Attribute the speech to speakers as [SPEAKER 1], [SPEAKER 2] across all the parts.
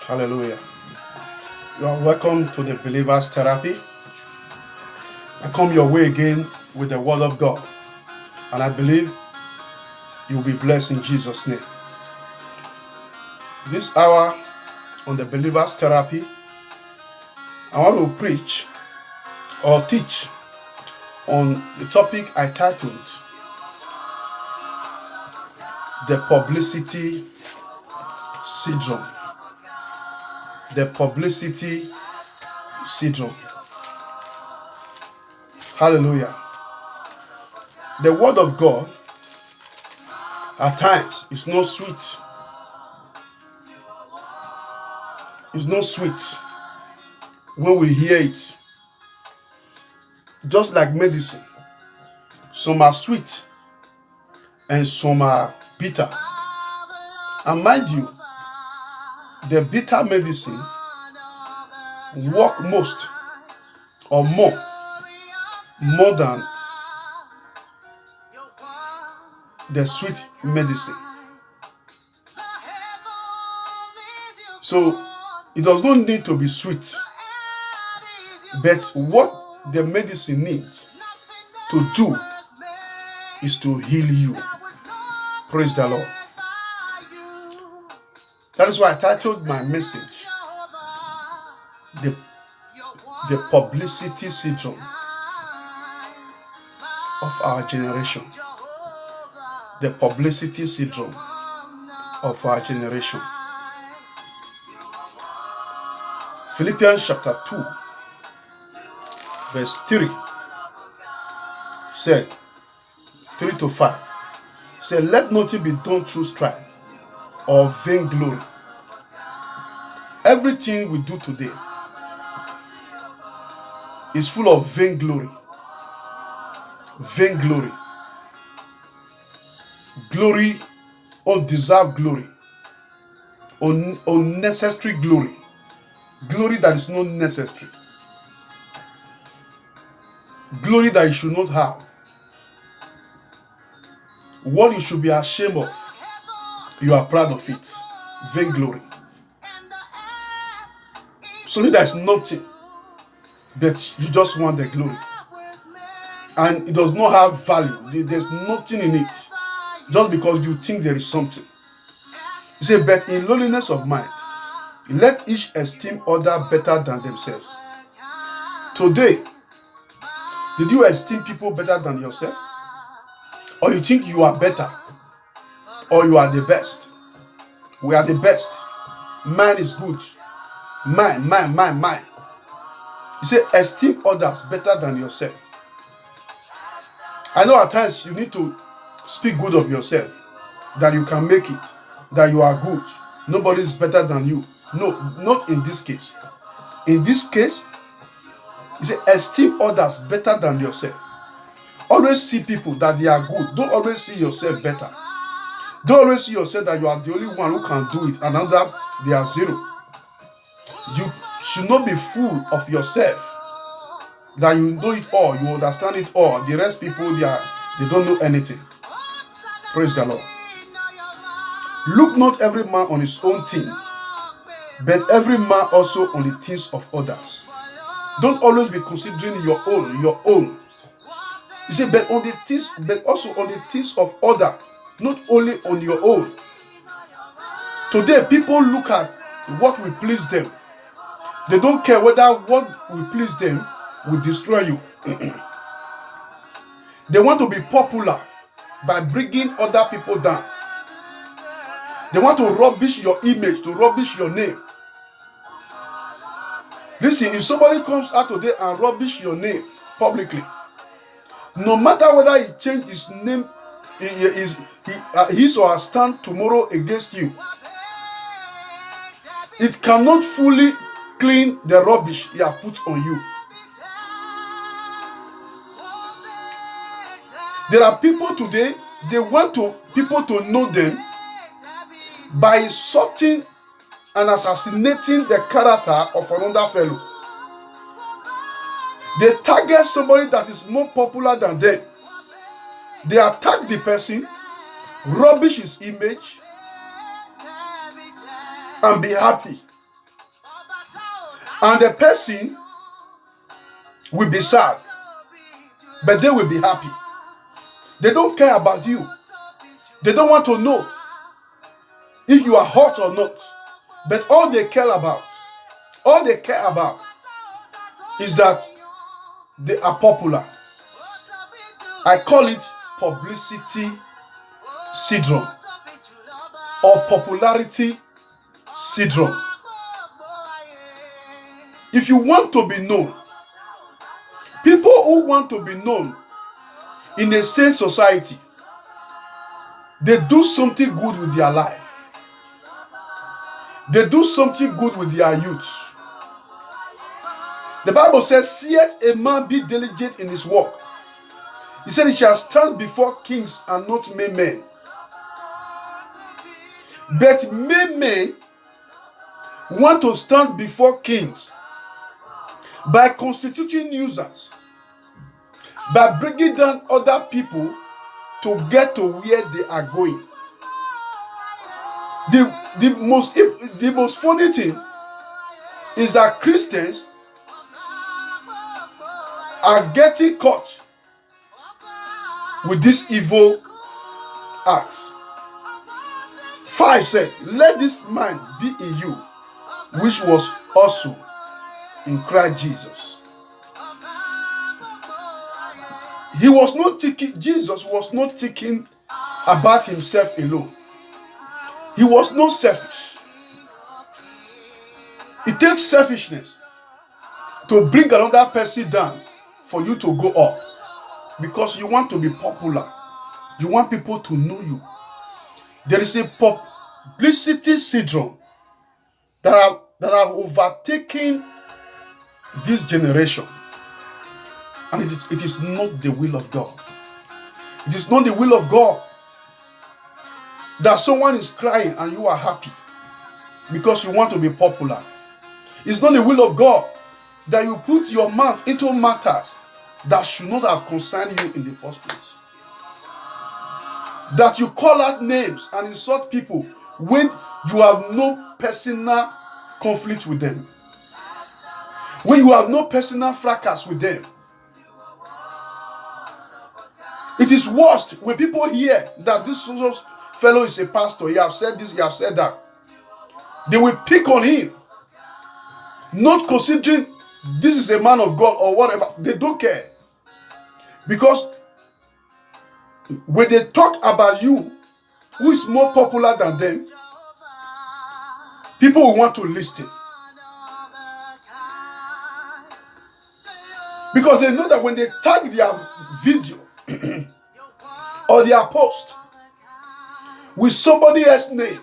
[SPEAKER 1] Hallelujah. You are welcome to the Believer's Therapy. I come your way again with the Word of God, and I believe you'll be blessed in Jesus' name. This hour on the Believer's Therapy, I want to preach or teach on the topic I titled The Publicity Syndrome. The Publicity Syndrome. Hallelujah. The Word of God at times is not sweet. It's not sweet when we hear it. Just like medicine. Some are sweet and some are bitter. And mind you, the bitter medicine work most or more than the sweet medicine. So it does not need to be sweet, but what the medicine needs to do is to heal you. Praise the Lord. That is why I titled my message the publicity syndrome of our generation. The publicity syndrome of our generation. Philippians chapter 2, verse 3 said, 3 to 5, said, let nothing be done through strife or vainglory. Everything we do today is full of vainglory. Vainglory. Glory, undeserved glory. Unnecessary glory. Glory that is not necessary. Glory that you should not have. What you should be ashamed of, you are proud of it. Vainglory. So there is nothing, but you just want the glory. And it does not have value. There's nothing in it. Just because you think there is something. You say, but in lowliness of mind, let each esteem other better than themselves. Today, did you esteem people better than yourself? Or you think you are better? Or you are the best? We are the best. Mine is good. Mine. You say, esteem others better than yourself. I know at times you need to speak good of yourself, that you can make it, that you are good. Nobody is better than you. No, not in this case. In this case, you say esteem others better than yourself. Always see people that they are good. Don't always see yourself better. Don't always see yourself that you are the only one who can do it and others, they are zero. You should not be full of yourself, that you know it all, you understand it all. The rest people, they don't know anything. Praise the Lord. Look not every man on his own thing, but every man also on the things of others. Don't always be considering your own. You say, but also on the things of others, not only on your own. Today, people look at what will please them. They don't care whether what will please them will destroy you. They want to be popular by bringing other people down. They want to rubbish your image, to rubbish your name. Listen, if somebody comes out today and rubbish your name publicly, no matter whether he change his name, his or her stand tomorrow against you, it cannot fully clean the rubbish he has put on you. There are people today, they want people to know them by insulting and assassinating the character of another fellow. They target somebody that is more popular than them. They attack the person, rubbish his image, and be happy. And the person will be sad, but they will be happy. They don't care about you. They don't want to know if you are hot or not. But all they care about is that they are popular. I call it publicity syndrome or popularity syndrome. If you want to be known, people who want to be known in a sane society, they do something good with their life. They do something good with their youth. The Bible says, seeth a man be diligent in his work. He said, he shall stand before kings and not mere men. But mere men want to stand before kings by constituting nuisance, by bringing down other people to get to where they are going. The most funny thing is that Christians are getting caught with this evil act. 5 said, let this mind be in you, which was also in Christ Jesus. Jesus was not thinking about himself alone. He was not selfish. It takes selfishness to bring another person down for you to go up, because you want to be popular. You want people to know you. There is a publicity syndrome that have overtaken this generation, and it is not the will of God. It is not the will of God that someone is crying and you are happy because you want to be popular. It's not the will of God that you put your mouth into matters that should not have concerned you in the first place. That you call out names and insult people when you have no personal conflict with them. When you have no personal fracas with them. It is worst when people hear that this fellow is a pastor, he has said this, he has said that. They will pick on him, not considering this is a man of God or whatever. They don't care. Because when they talk about you, who is more popular than them, people will want to listen. Because they know that when they tag their video or their post with somebody else's name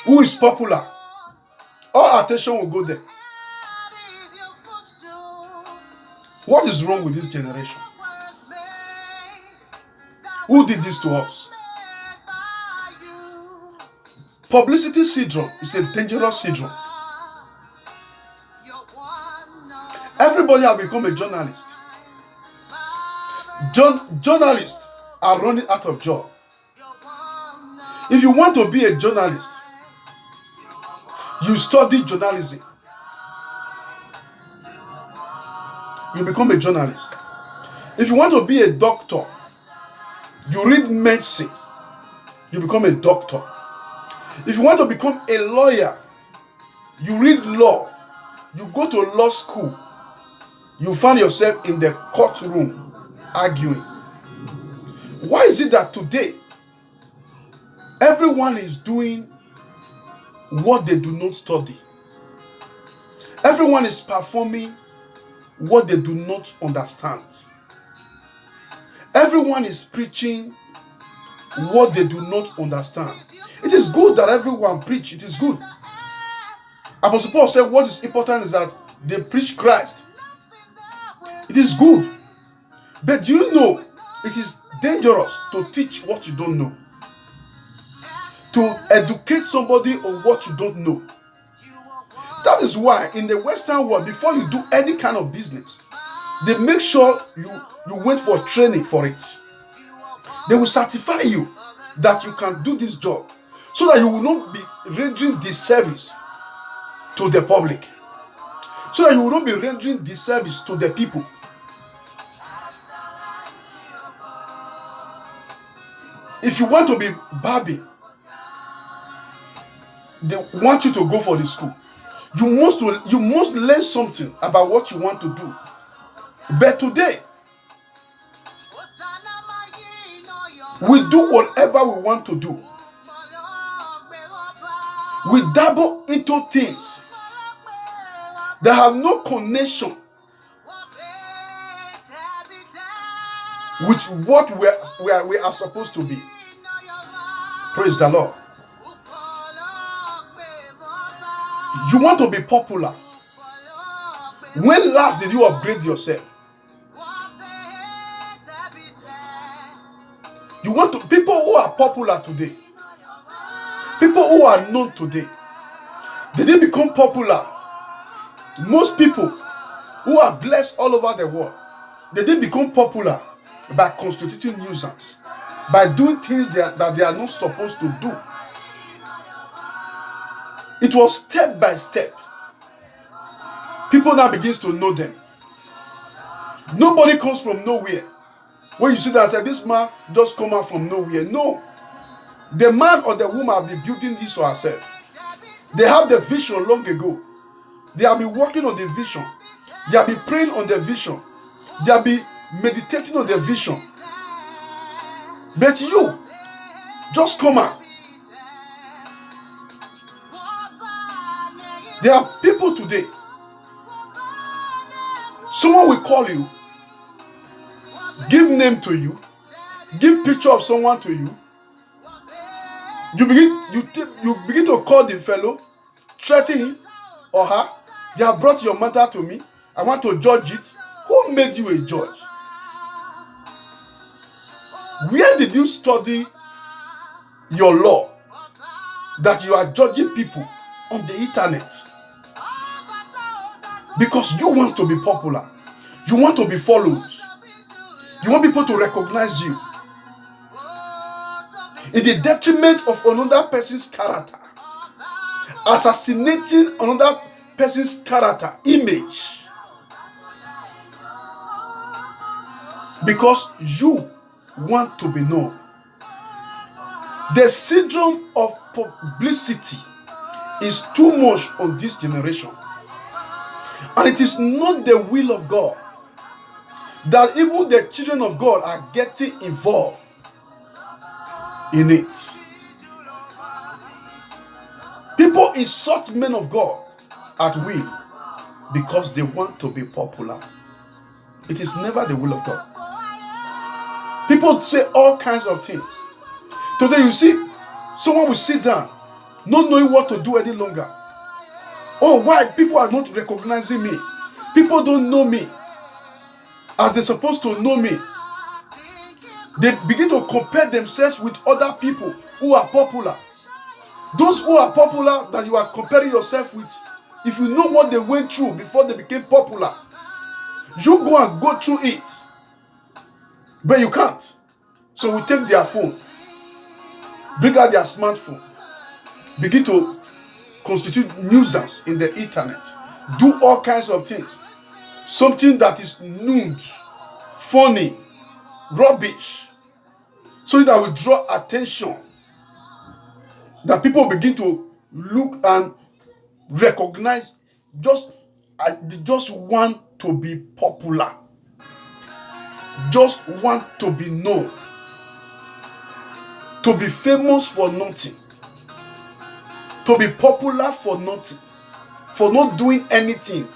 [SPEAKER 1] who is popular, all attention will go there. What is wrong with this generation? Who did this to us? Publicity syndrome is a dangerous syndrome. Everybody has become a journalist. Journalists are running out of job. If you want to be a journalist, you study journalism. You become a journalist. If you want to be a doctor, you read medicine. You become a doctor. If you want to become a lawyer, you read law. You go to law school. You find yourself in the courtroom arguing. Why is it that today everyone is doing what they do not study? Everyone is performing what they do not understand. Everyone is preaching what they do not understand. It is good that everyone preach. It is good. Apostle Paul said what is important is that they preach Christ. It is good. But do you know it is dangerous to teach what you don't know? To educate somebody on what you don't know. That is why in the Western world, before you do any kind of business, they make sure you wait for training for it. They will certify you that you can do this job so that you will not be rendering disservice to the public. so that you will not be rendering disservice to the people. If you want to be barbing, they want you to go for the school. You must learn something about what you want to do. But today, we do whatever we want to do. We dabble into things that have no connection with what we are supposed to be. Praise the Lord. You want to be popular. When last did you upgrade yourself? You want to, people who are popular today, people who are known today, did they become popular? Most people who are blessed all over the world, did they become popular by constituting nuisance, by doing things that they are not supposed to do? It was step by step. People now begins to know them. Nobody comes from nowhere. When you see that, I said, this man just come out from nowhere. No. The man or the woman have been building this for herself. They have the vision long ago. They have been working on the vision. They have been praying on the vision. They have been meditating on the vision. But you just come out. There are people today. Someone will call you, give name to you, give picture of someone to you. You begin to call the fellow, threaten him or her. They have brought your matter to me. I want to judge it. Who made you a judge? Where did you study your law that you are judging people on the internet? Because you want to be popular. You want to be followed. You want people to recognize you. In the detriment of another person's character. Assassinating another person's character, image. Because you want to be known. The syndrome of publicity is too much on this generation. And it is not the will of God that even the children of God are getting involved in it. People insult men of God at will because they want to be popular. It is never the will of God. People say all kinds of things. Today you see, someone will sit down, not knowing what to do any longer. Oh, why people are not recognizing me? People don't know me as they're supposed to know me. They begin to compare themselves with other people who are popular. Those who are popular that you are comparing yourself with, if you know what they went through before they became popular, you go through it. But you can't. So we take their phone, bring out their smartphone, begin to constitute nuisance in the internet, do all kinds of things. Something that is nude, funny, rubbish, so that we draw attention, that people begin to look and recognize. They just want to be popular, just want to be known, to be famous for nothing, to be popular for nothing, for not doing anything,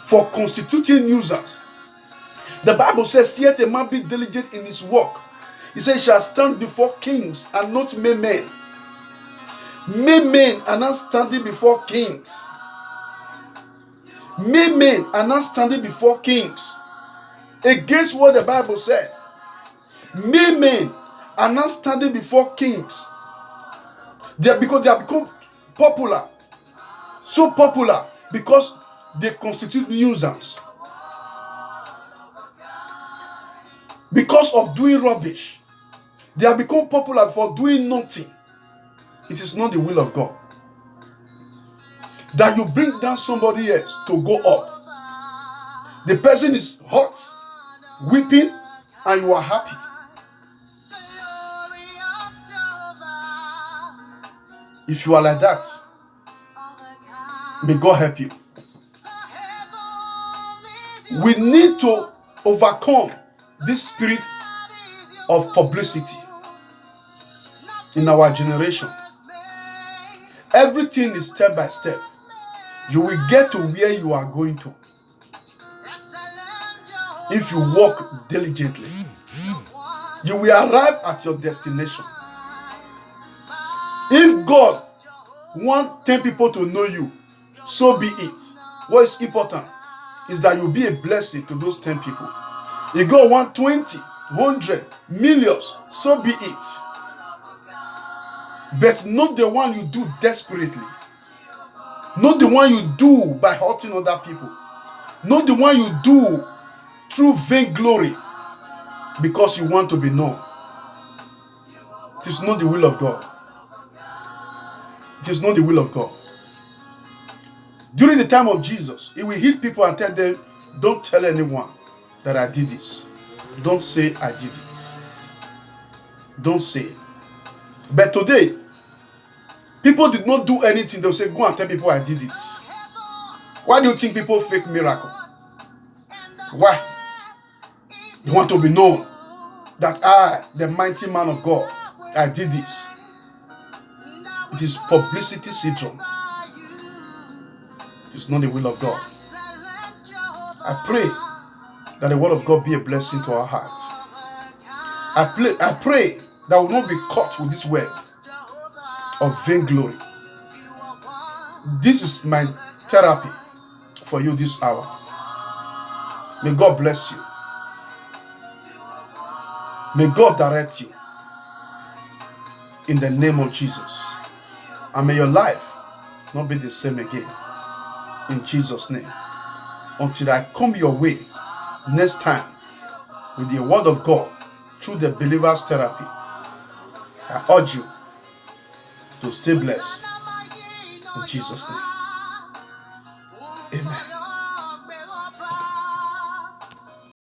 [SPEAKER 1] for constituting nuisance. The Bible says, yet a man be diligent in his work. He says, shall stand before kings and not mere men. Mere men are not standing before kings. Mere men are not standing before kings. Against what the Bible said. Mere men are not standing before kings. Because they have become popular. So popular because they constitute nuisance. Because of doing rubbish. They have become popular for doing nothing. It is not the will of God. that you bring down somebody else to go up. The person is hot, weeping, and you are happy. If you are like that, may God help you. We need to overcome this spirit of publicity in our generation. Everything is step by step. You will get to where you are going to if you walk diligently. You will arrive at your destination. If God wants 10 people to know you, so be it. What is important is that you be a blessing to those 10 people. If God wants 20, 100, millions, so be it. But not the one you do desperately. Not the one you do by hurting other people. Not the one you do through vainglory because you want to be known. It is not the will of God. It is not the will of God. During the time of Jesus, he will hit people and tell them, don't tell anyone that I did this. Don't say I did it. Don't say it. But today, people did not do anything. They'll say, go and tell people I did it. Why do you think people fake miracle? Why? They want to be known that I, the mighty man of God, I did this. It is publicity syndrome. It is not the will of God. I pray that the word of God be a blessing to our hearts. I pray that we will not be caught with this word of vainglory. This is my therapy for you this hour. May God bless you. May God direct you in the name of Jesus. And may your life not be the same again. In Jesus' name. Until I come your way next time with the word of God through the believer's therapy, I urge you to stay blessed in Jesus' name.